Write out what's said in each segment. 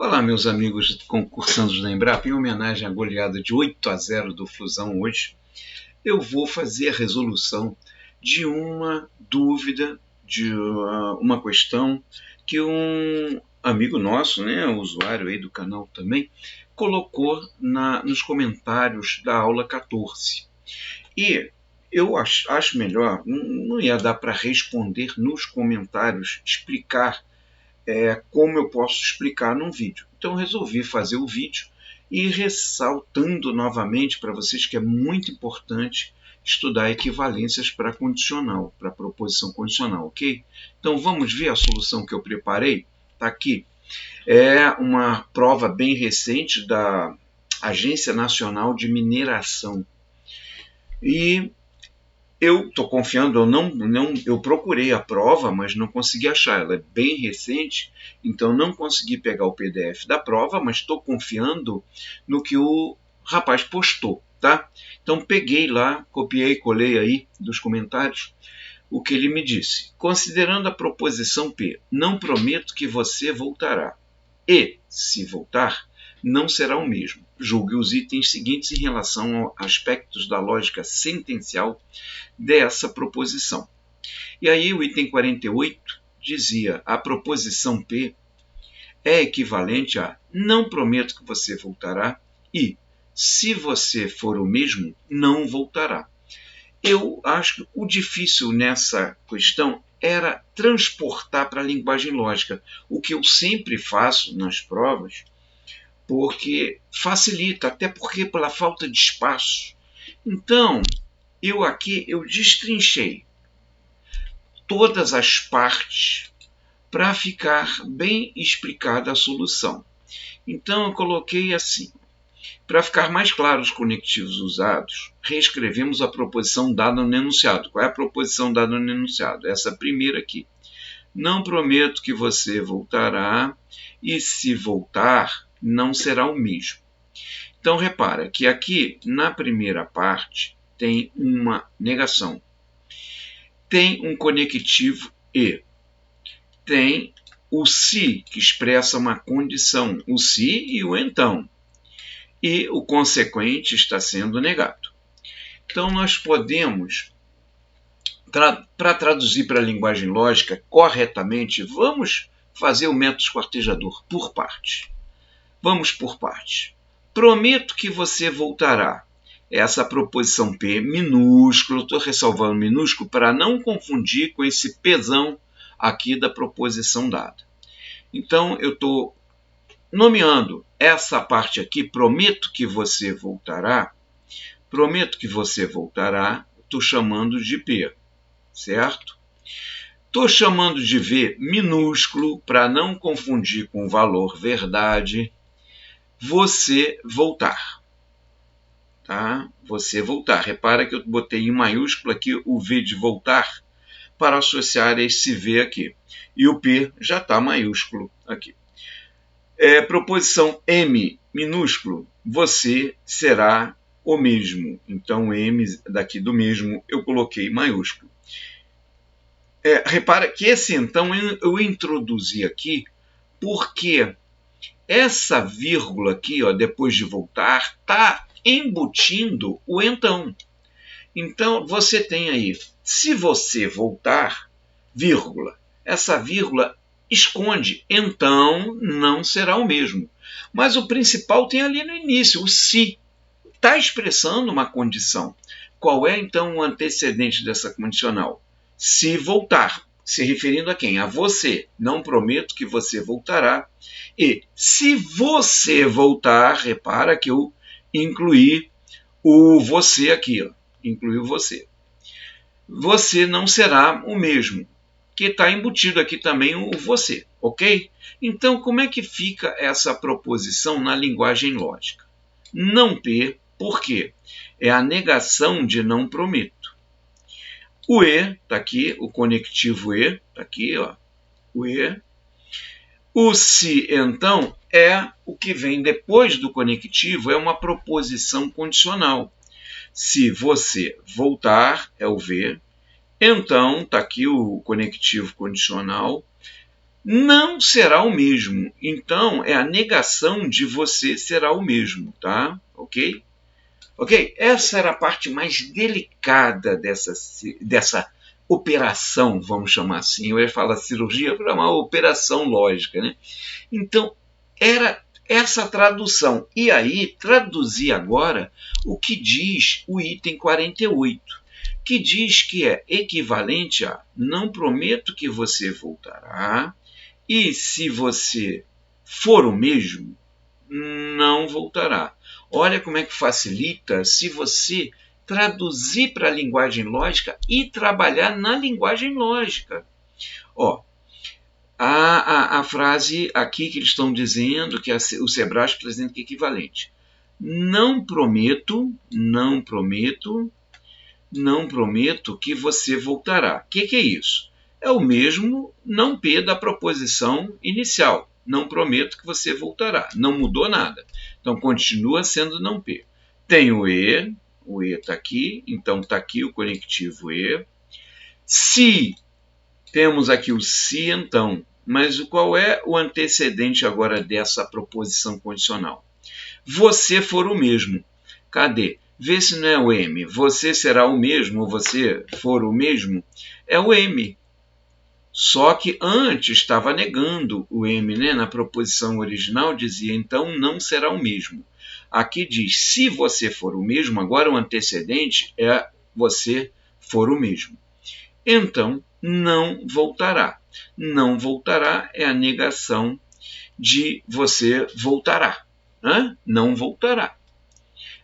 Olá, meus amigos concursandos da Embrapa. Em homenagem à goleada de 8-0 do Flusão hoje, eu vou fazer a resolução de uma dúvida, de uma questão que um amigo nosso, usuário aí do canal também, colocou nos comentários da aula 14. E eu acho melhor, não ia dar para responder nos comentários, explicar como eu posso explicar num vídeo. Então resolvi fazer o vídeo e ressaltando novamente para vocês que é muito importante estudar equivalências para condicional, para proposição condicional, ok? Então vamos ver a solução que eu preparei. Está aqui. É uma prova bem recente da Agência Nacional de Mineração. E eu estou confiando, eu procurei a prova, mas não consegui achar. Ela é bem recente, então não consegui pegar o PDF da prova, mas estou confiando no que o rapaz postou, tá? Então peguei lá, copiei, colei aí dos comentários o que ele me disse. Considerando a proposição P, não prometo que você voltará. E, se voltar, não será o mesmo. Julgue os itens seguintes em relação a aspectos da lógica sentencial dessa proposição. E aí o item 48 dizia: a proposição P é equivalente a não prometo que você voltará e se você for o mesmo, não voltará. Eu acho que o difícil nessa questão era transportar para a linguagem lógica, o que eu sempre faço nas provas, porque facilita, até porque pela falta de espaço. Então, eu destrinchei todas as partes para ficar bem explicada a solução. Então, eu coloquei assim. Para ficar mais claros os conectivos usados, reescrevemos a proposição dada no enunciado. Qual é a proposição dada no enunciado? Essa primeira aqui. Não prometo que você voltará e se voltar, não será o mesmo. Então, repara que aqui, na primeira parte, tem uma negação. Tem um conectivo e. Tem o se, que expressa uma condição. O se e o então. E o consequente está sendo negado. Então, nós podemos, para traduzir para a linguagem lógica corretamente, vamos fazer o método esquartejador por parte. Vamos por parte. Prometo que você voltará. Essa proposição P minúsculo, estou ressalvando minúsculo para não confundir com esse Pzão aqui da proposição dada. Então, eu estou nomeando essa parte aqui, prometo que você voltará. Prometo que você voltará, estou chamando de P, certo? Estou chamando de V minúsculo para não confundir com o valor verdade. Você voltar. Tá? Você voltar. Repara que eu botei em maiúsculo aqui o V de voltar para associar esse V aqui. E o P já está maiúsculo aqui. Proposição M minúsculo, você será o mesmo. Então, M daqui do mesmo eu coloquei maiúsculo. Repara que esse então eu introduzi aqui porque essa vírgula aqui, ó, depois de voltar, está embutindo o então. Então, você tem aí, se você voltar, vírgula, essa vírgula esconde, então não será o mesmo. Mas o principal tem ali no início, o se. Está expressando uma condição. Qual é, então, o antecedente dessa condicional? Se voltar. Se referindo a quem? A você. Não prometo que você voltará. E se você voltar, repara que eu incluí o você aqui. Ó. Incluí o você. Você não será o mesmo. Que está embutido aqui também o você, ok? Então, como é que fica essa proposição na linguagem lógica? Não P, por quê? É a negação de não prometo. O E, está aqui, o conectivo E, está aqui, ó, o E. O se, então, é o que vem depois do conectivo, é uma proposição condicional. Se você voltar, é o V. Então, está aqui o conectivo condicional. não será o mesmo. Então, é a negação de você será o mesmo, tá? Ok? Ok? Essa era a parte mais delicada dessa operação, vamos chamar assim. Eu ia falar cirurgia, para uma operação lógica, né? Então, era essa tradução. E aí, traduzir agora o que diz o item 48, que diz que é equivalente a não prometo que você voltará, e se você for o mesmo, não voltará. Olha como é que facilita se você traduzir para a linguagem lógica e trabalhar na linguagem lógica. Ó, a frase aqui que eles estão dizendo, que o Sebrae apresenta que é equivalente. Não prometo que você voltará. O que é isso? É o mesmo não P da proposição inicial. Não prometo que você voltará. Não mudou nada. Então, continua sendo não P. Tem o E está aqui, então está aqui o conectivo E. Se, temos aqui o se, então, mas qual é o antecedente agora dessa proposição condicional? Você for o mesmo. Cadê? Vê se não é o M. Você será o mesmo, ou você for o mesmo, é o M. Só que antes estava negando o M, né? Na proposição original dizia, então não será o mesmo. Aqui diz, se você for o mesmo, agora o antecedente é você for o mesmo. Então, não voltará. Não voltará é a negação de você voltará. Não voltará.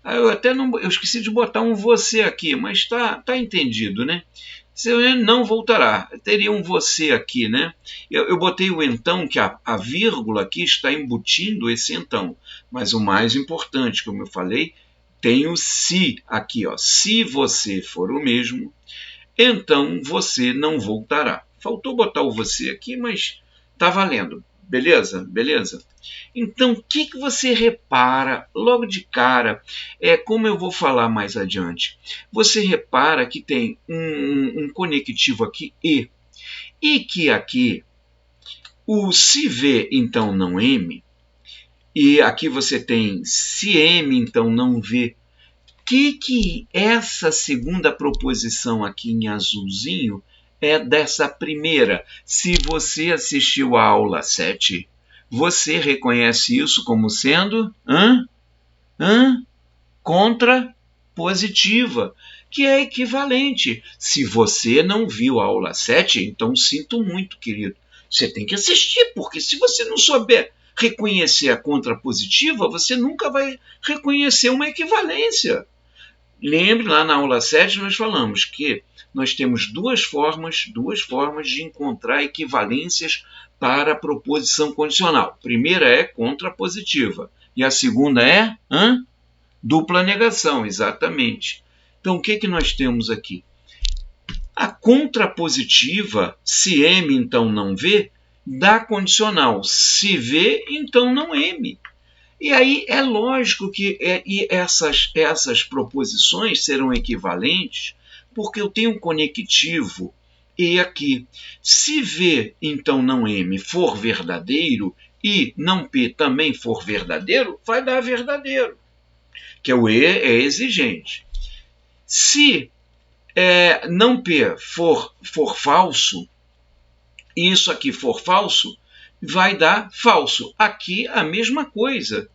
Eu até não, eu esqueci de botar um você aqui, mas está entendido, né? Você não voltará. Teria um você aqui, né? Eu botei o então, que a vírgula aqui está embutindo esse então. Mas o mais importante, como eu falei, tem o se aqui, ó. Se você for o mesmo, então você não voltará. Faltou botar o você aqui, mas está valendo. Beleza? Beleza? Então, o que você repara logo de cara? Como eu vou falar mais adiante. Você repara que tem um conectivo aqui, e que aqui o se vê, então não M, e aqui você tem se M, então não vê. Que essa segunda proposição aqui em azulzinho é dessa primeira? Se você assistiu à aula 7, você reconhece isso como sendo contrapositiva, que é equivalente. Se você não viu a aula 7, então sinto muito, querido. Você tem que assistir, porque se você não souber reconhecer a contrapositiva, você nunca vai reconhecer uma equivalência. Lembre, lá na aula 7 nós falamos que nós temos duas formas de encontrar equivalências para a proposição condicional. A primeira é contrapositiva e a segunda é dupla negação, exatamente. Então, o que nós temos aqui? A contrapositiva, se M, então não V, dá condicional. Se V, então não M. E aí é lógico que essas proposições serão equivalentes, porque eu tenho um conectivo E aqui. Se V, então não M, for verdadeiro, e não P também for verdadeiro, vai dar verdadeiro, que o E é exigente. Se não P for falso, e isso aqui for falso, vai dar falso. Aqui a mesma coisa.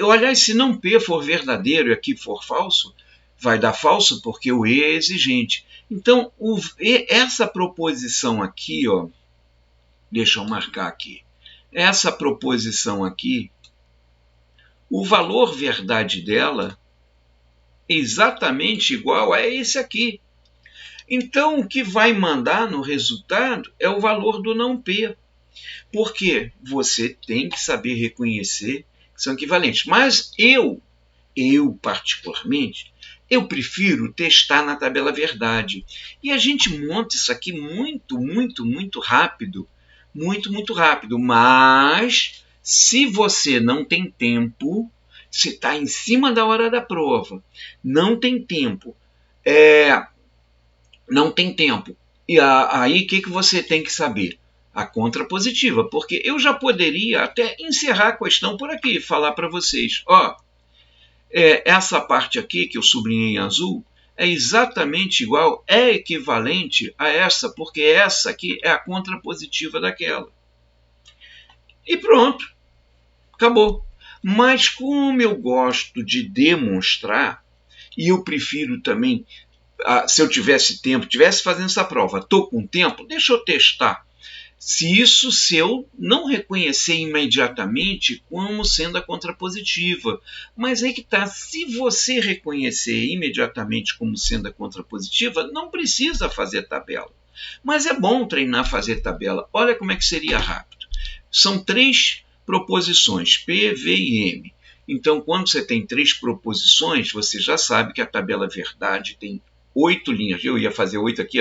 Olha, se não P for verdadeiro e aqui for falso, vai dar falso porque o E é exigente. Então, essa proposição aqui, ó, deixa eu marcar aqui. Essa proposição aqui, o valor verdade dela é exatamente igual a esse aqui. Então, o que vai mandar no resultado é o valor do não P. Porque você tem que saber reconhecer que são equivalentes. Mas eu particularmente, eu prefiro testar na tabela verdade. E a gente monta isso aqui muito rápido. Muito rápido. Mas, se você não tem tempo, se está em cima da hora da prova, não tem tempo, não tem tempo. E aí, o que você tem que saber? a contrapositiva, porque eu já poderia até encerrar a questão por aqui e falar para vocês, ó, essa parte aqui que eu sublinhei em azul é exatamente igual, é equivalente a essa, porque essa aqui é a contrapositiva daquela. E pronto, acabou. Mas como eu gosto de demonstrar, e eu prefiro também, se eu tivesse tempo, tivesse fazendo essa prova, estou com tempo, deixa eu testar. Se eu não reconhecer imediatamente como sendo a contrapositiva. Mas aí que está, se você reconhecer imediatamente como sendo a contrapositiva, não precisa fazer tabela. Mas é bom treinar fazer tabela. Olha como é que seria rápido. São 3 proposições, P, V e M. Então, quando você tem 3 proposições, você já sabe que a tabela verdade tem 8 linhas. Eu ia fazer 8 aqui,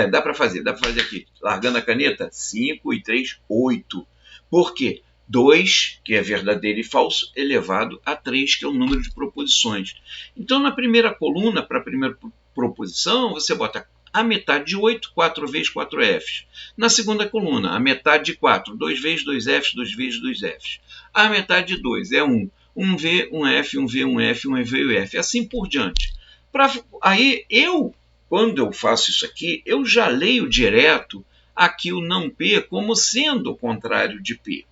dá para fazer aqui. Largando a caneta, 5 e 3, 8. Por quê? 2, que é verdadeiro e falso, elevado a 3, que é o número de proposições. Então, na primeira coluna, para a primeira proposição, você bota a metade de 8, 4 vezes 4 Fs. Na segunda coluna, a metade de 4, 2 vezes 2 Fs, 2 vezes 2 Fs. A metade de 2 é 1. 1 V, 1 F, 1 V, 1 F, 1 V e F. Assim por diante. Aí, quando eu faço isso aqui, eu já leio direto aqui o não P como sendo o contrário de P.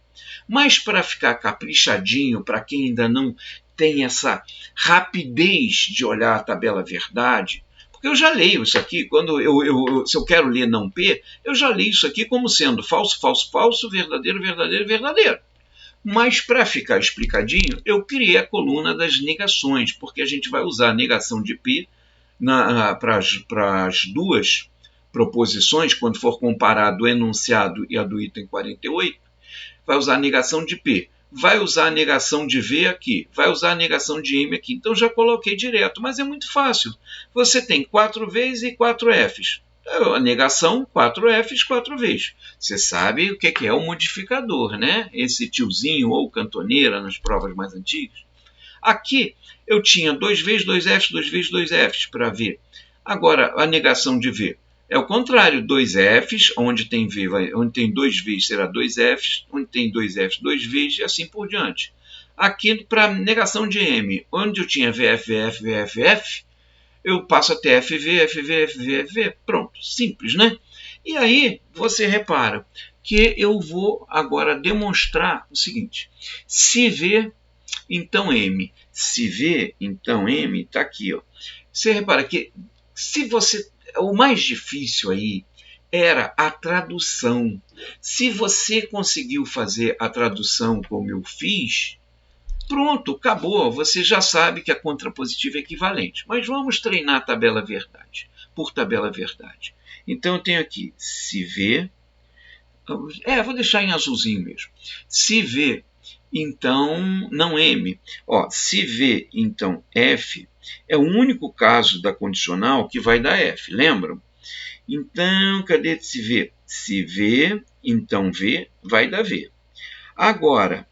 Mas para ficar caprichadinho, para quem ainda não tem essa rapidez de olhar a tabela verdade, porque eu já leio isso aqui, se eu quero ler não P, eu já leio isso aqui como sendo falso, falso, falso, verdadeiro, verdadeiro, verdadeiro. Mas para ficar explicadinho, eu criei a coluna das negações, porque a gente vai usar a negação de P para as 2 proposições, quando for comparar a do enunciado e a do item 48, vai usar a negação de P, vai usar a negação de V aqui, vai usar a negação de M aqui. Então já coloquei direto, mas é muito fácil. Você tem 4 Vs e 4 Fs. A negação, 4 Fs, 4 Vs. Você sabe o que é o modificador, né? Esse tiozinho ou cantoneira nas provas mais antigas. Aqui eu tinha 2 Vs, 2 Fs, 2 Vs, 2 Fs para V. Agora, a negação de V é o contrário, 2 Fs, onde tem onde tem 2 Vs será 2 Fs, onde tem 2 Fs, 2 Vs e assim por diante. Aqui, para negação de M, onde eu tinha VF, VF, VF, F, eu passo até FV, FV, FV, FV. Pronto, simples, né? E aí você repara que eu vou agora demonstrar o seguinte: se V, então M. Se V, então M, está aqui, ó. Você repara que o mais difícil aí era a tradução. Se você conseguiu fazer a tradução como eu fiz, pronto, acabou. Você já sabe que a contrapositiva é equivalente. Mas vamos treinar a tabela verdade, por tabela verdade. Então eu tenho aqui, se V, vou deixar em azulzinho mesmo. Se V, então, não M. Se V, então F, é o único caso da condicional que vai dar F, lembram? Então, cadê se V? Se V, então V, vai dar V. Agora,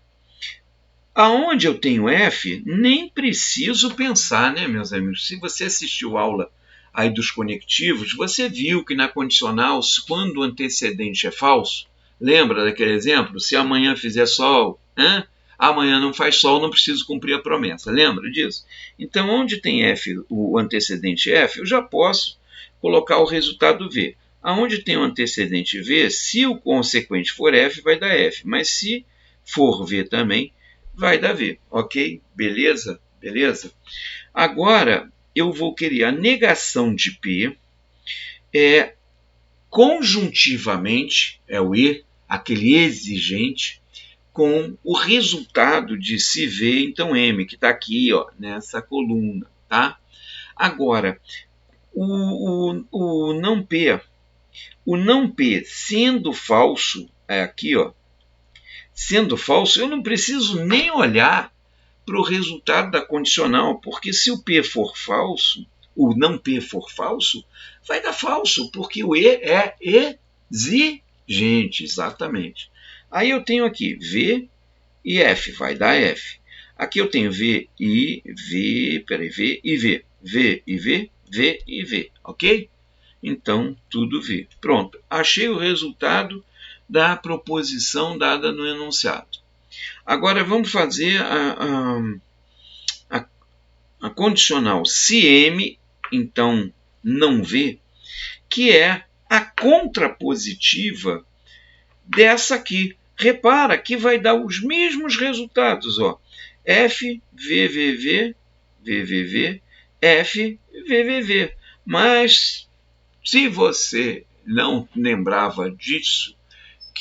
aonde eu tenho F, nem preciso pensar, né, meus amigos? Se você assistiu a aula aí dos conectivos, você viu que na condicional, quando o antecedente é falso, lembra daquele exemplo? Se amanhã fizer sol, amanhã não faz sol, não preciso cumprir a promessa. Lembra disso? Então, onde tem F, o antecedente F, eu já posso colocar o resultado V. Aonde tem o antecedente V, se o consequente for F, vai dar F. Mas se for V também, vai dar V. Ok? Beleza? Beleza? Agora, eu vou querer a negação de P conjuntivamente, é o E, aquele exigente, com o resultado de se V, então M, que está aqui, ó, nessa coluna. Tá? Agora, o não P sendo falso, aqui, ó, sendo falso, eu não preciso nem olhar para o resultado da condicional, porque se o P for falso, o não P for falso, vai dar falso, porque o E é exigente, exatamente. Aí eu tenho aqui V e F, vai dar F. Aqui eu tenho V e V, V e V, V e V, V e V, ok? Então, tudo V. Pronto, achei o resultado da proposição dada no enunciado. Agora vamos fazer a condicional se M, então não V, que é a contrapositiva dessa aqui. Repara que vai dar os mesmos resultados, ó. F, VVV, VVV, F, VVV. Mas se você não lembrava disso,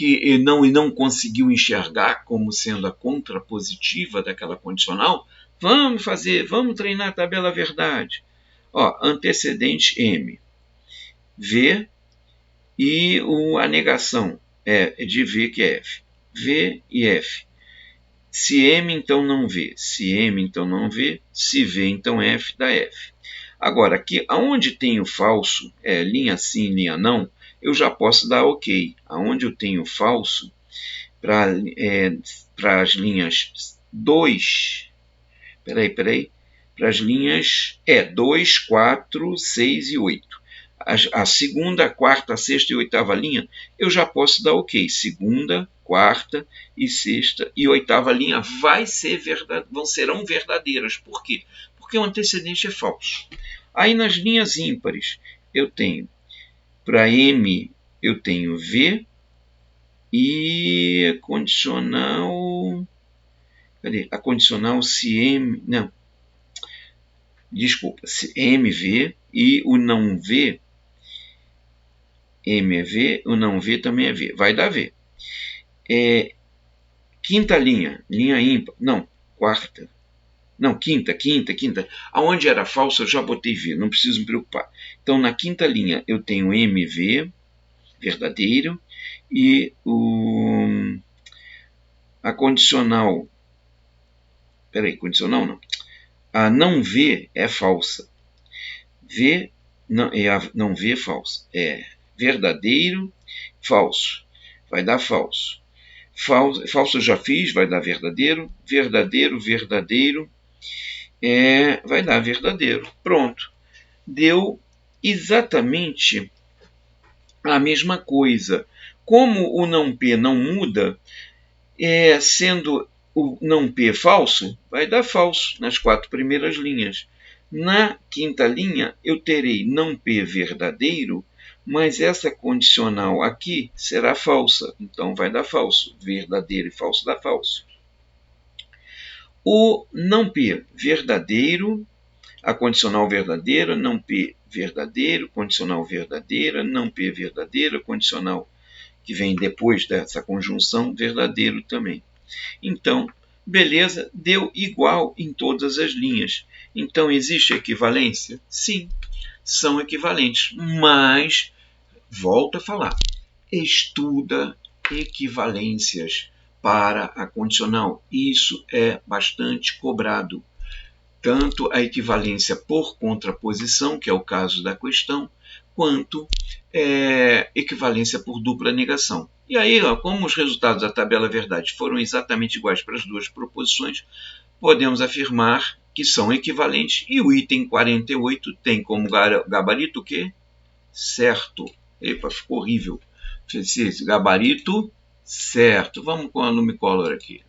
e não conseguiu enxergar como sendo a contrapositiva daquela condicional, vamos treinar a tabela verdade. Ó, antecedente M, V, e a negação de V, que é F. V e F. Se M, então não V. Se M, então não V. Se V, então F, dá F. Agora, aqui, aonde tem o falso, linha sim, linha não, eu já posso dar OK. Aonde eu tenho falso, para as linhas 2, para as linhas 2, 4, 6 e 8. A segunda, quarta, sexta e oitava linha, eu já posso dar OK. Segunda, quarta e sexta e oitava linha serão verdadeiras. Por quê? Porque o antecedente é falso. Aí nas linhas ímpares, eu tenho, para M, eu tenho V e condicional... Cadê? A condicional se M... Não. Desculpa. Se MV e o não V... M é V, o não V também é V. Vai dar V. Quinta linha, linha ímpar. Não, quarta. Não, quinta. Aonde era falso eu já botei V, não preciso me preocupar. Então, na quinta linha eu tenho MV, verdadeiro, e a condicional... condicional não. A não V é falsa. V, não V é falsa. Verdadeiro, falso. Vai dar falso. Falso eu já fiz, vai dar verdadeiro. Verdadeiro, vai dar verdadeiro. Pronto. Deu exatamente a mesma coisa. Como o não P não muda, sendo o não P falso, vai dar falso nas 4 primeiras linhas. Na quinta linha, eu terei não P verdadeiro, mas essa condicional aqui será falsa, então vai dar falso. Verdadeiro e falso dá falso. O não P verdadeiro, a condicional verdadeira, não P verdadeiro, condicional verdadeira, não P verdadeira, condicional que vem depois dessa conjunção, verdadeiro também. Então, beleza, deu igual em todas as linhas. Então, existe equivalência? Sim, são equivalentes, mas, volto a falar, estuda equivalências para a condicional. Isso é bastante cobrado. Tanto a equivalência por contraposição, que é o caso da questão, quanto equivalência por dupla negação. E aí, como os resultados da tabela verdade foram exatamente iguais para as duas proposições, podemos afirmar que são equivalentes, e o item 48 tem como gabarito o quê? Certo. Epa, ficou horrível. Gabarito certo. Vamos com a lumicolor aqui.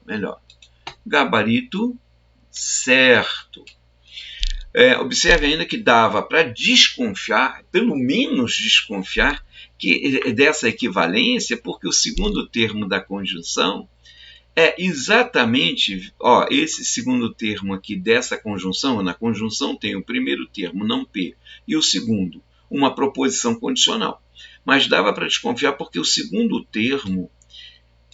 Melhor. Gabarito certo. Observe ainda que dava para desconfiar, pelo menos desconfiar, dessa equivalência, porque o segundo termo da conjunção é exatamente, esse segundo termo aqui dessa conjunção. Na conjunção tem o primeiro termo, não P, e o segundo, uma proposição condicional. Mas dava para desconfiar porque o segundo termo,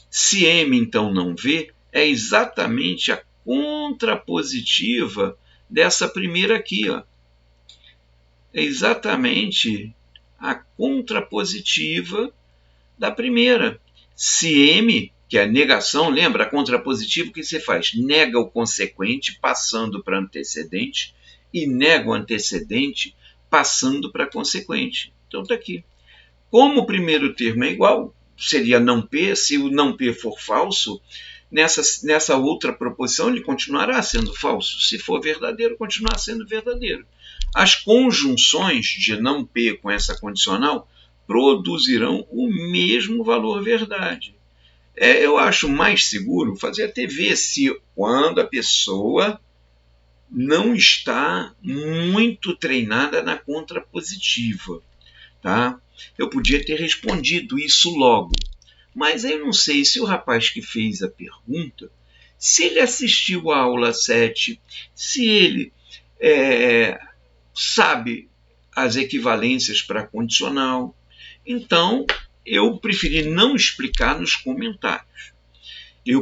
se M então não V, é exatamente a contrapositiva dessa primeira aqui. É exatamente a contrapositiva da primeira. Se M, que é a negação, lembra? A contrapositiva, o que você faz? Nega o consequente, passando para antecedente, e nega o antecedente, passando para consequente. Então está aqui. Como o primeiro termo é igual, seria não P. Se o não P for falso, nessa outra proposição ele continuará sendo falso. Se for verdadeiro, continuará sendo verdadeiro. As conjunções de não P com essa condicional produzirão o mesmo valor verdade. Eu acho mais seguro fazer a TV se quando a pessoa não está muito treinada na contrapositiva. Tá? Eu podia ter respondido isso logo, mas eu não sei se o rapaz que fez a pergunta, se ele assistiu à aula 7, se ele sabe as equivalências para condicional. Então, eu preferi não explicar nos comentários. E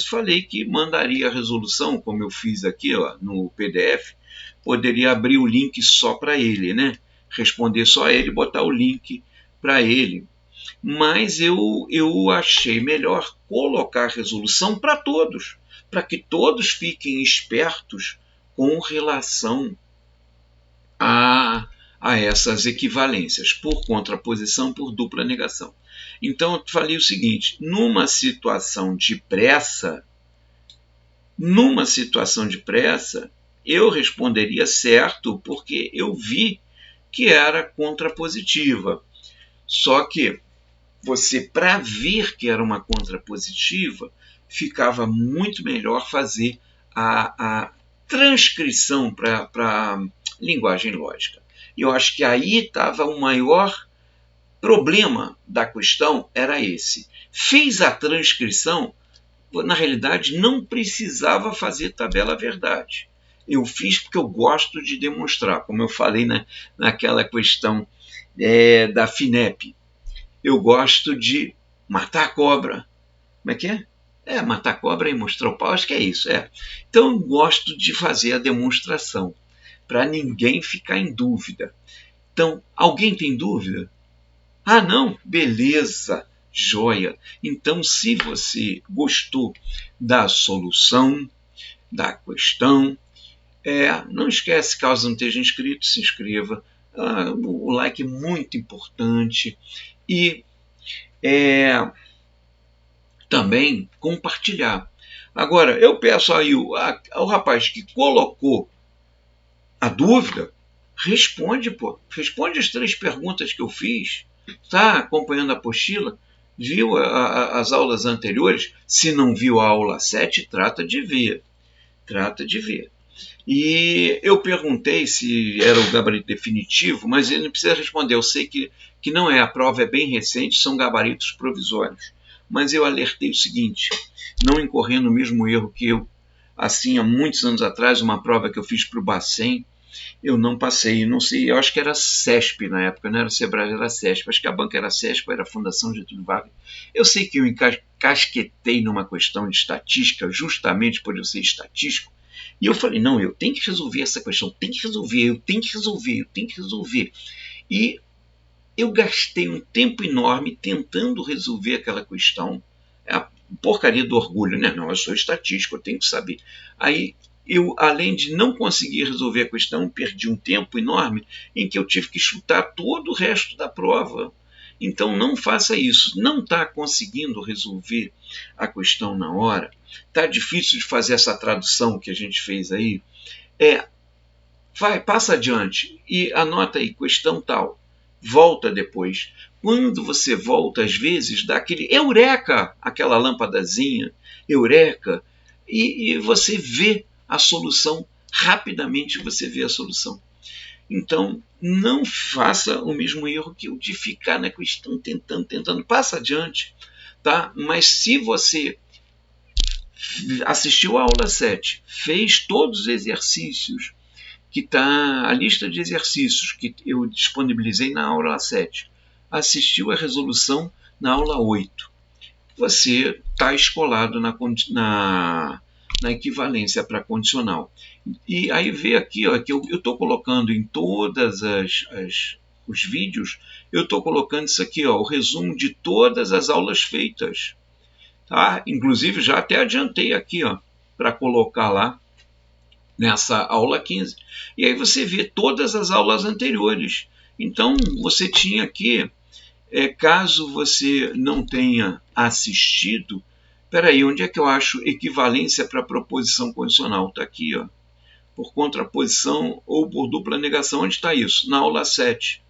falei que mandaria a resolução, como eu fiz aqui ó, no PDF, poderia abrir o link só para ele, né? Responder só a ele, botar o link para ele. Mas eu achei melhor colocar a resolução para todos, para que todos fiquem espertos com relação a essas equivalências, por contraposição, por dupla negação. Então, eu falei o seguinte, numa situação de pressa, eu responderia certo, porque eu vi que era contrapositiva. Só que você, para ver que era uma contrapositiva, ficava muito melhor fazer a transcrição para linguagem lógica. E eu acho que aí estava o maior problema da questão, era esse. Fez a transcrição, na realidade não precisava fazer tabela verdade. Eu fiz porque eu gosto de demonstrar, como eu falei naquela questão da FINEP. Eu gosto de matar a cobra. Como é que é? Matar a cobra e mostrar o pau, acho que é isso. Então eu gosto de fazer a demonstração, para ninguém ficar em dúvida. Então, alguém tem dúvida? Ah, não? Beleza, joia. Então, se você gostou da solução, da questão, não esquece, caso não esteja inscrito, se inscreva. O like é muito importante. E também compartilhar. Agora, eu peço aí ao rapaz que colocou a dúvida, responde as 3 perguntas que eu fiz, está acompanhando a apostila, viu as aulas anteriores, se não viu a aula 7, trata de ver. E eu perguntei se era o gabarito definitivo, mas ele não precisa responder, eu sei que não é, a prova é bem recente, são gabaritos provisórios. Mas eu alertei o seguinte, não incorrer no mesmo erro que eu, assim, há muitos anos atrás, uma prova que eu fiz para o Bacen, eu não passei, não sei, eu acho que era CESP na época, não era Sebrae, era CESP, acho que a banca era CESP, era a Fundação Getúlio Vargas. Eu sei que eu encasquetei numa questão de estatística, justamente por eu ser estatístico, e eu falei, não, eu tenho que resolver essa questão, eu tenho que resolver. E eu gastei um tempo enorme tentando resolver aquela questão. É a porcaria do orgulho, né? Não, eu sou estatístico, eu tenho que saber. Aí eu, além de não conseguir resolver a questão, perdi um tempo enorme em que eu tive que chutar todo o resto da prova. Então não faça isso. Não está conseguindo resolver a questão na hora? Está difícil de fazer essa tradução que a gente fez aí? Passa adiante e anota aí, questão tal. Volta depois. Quando você volta, às vezes, dá aquele eureka, aquela lâmpadazinha, eureka, e você vê a solução, rapidamente você vê a solução. Então, não faça o mesmo erro que eu de ficar na questão, tentando, passa adiante, tá? Mas se você assistiu a aula 7, fez todos os exercícios, que está a lista de exercícios que eu disponibilizei na aula 7, assistiu a resolução na aula 8, você está escolado na equivalência para condicional. E aí vê aqui ó, que eu estou colocando em todas os vídeos, eu estou colocando isso aqui, ó, o resumo de todas as aulas feitas. Tá? Inclusive já até adiantei aqui para colocar lá nessa aula 15. E aí você vê todas as aulas anteriores. Então você tinha aqui, caso você não tenha assistido, peraí, onde é que eu acho equivalência para proposição condicional? Está aqui, ó, por contraposição ou por dupla negação. Onde está isso? Na aula 7.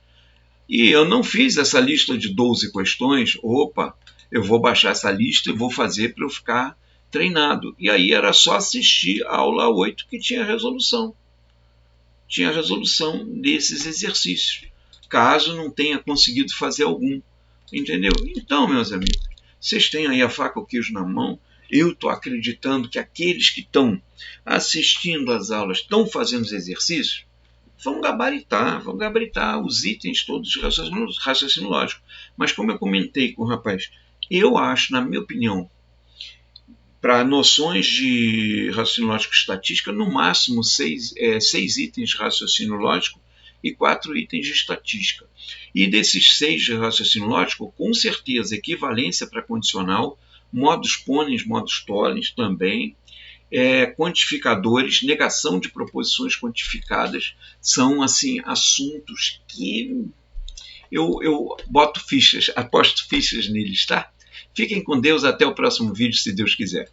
E eu não fiz essa lista de 12 questões. Opa, eu vou baixar essa lista e vou fazer para eu ficar treinado. E aí era só assistir a aula 8 que tinha resolução. Tinha a resolução desses exercícios, caso não tenha conseguido fazer algum. Entendeu? Então, meus amigos, vocês têm aí a faca ou queijo na mão. Eu estou acreditando que aqueles que estão assistindo às aulas, estão fazendo os exercícios, vão gabaritar os itens todos de raciocínio lógico. Mas como eu comentei com o rapaz, eu acho, na minha opinião, para noções de raciocínio lógico e estatística, no máximo 6 itens de raciocínio lógico e 4 itens de estatística. E desses 6 de raciocínio lógico, com certeza, equivalência para condicional, modus ponens, modus tollens também, quantificadores, negação de proposições quantificadas, são assim assuntos que eu boto fichas, aposto fichas neles, tá? Fiquem com Deus, até o próximo vídeo, se Deus quiser.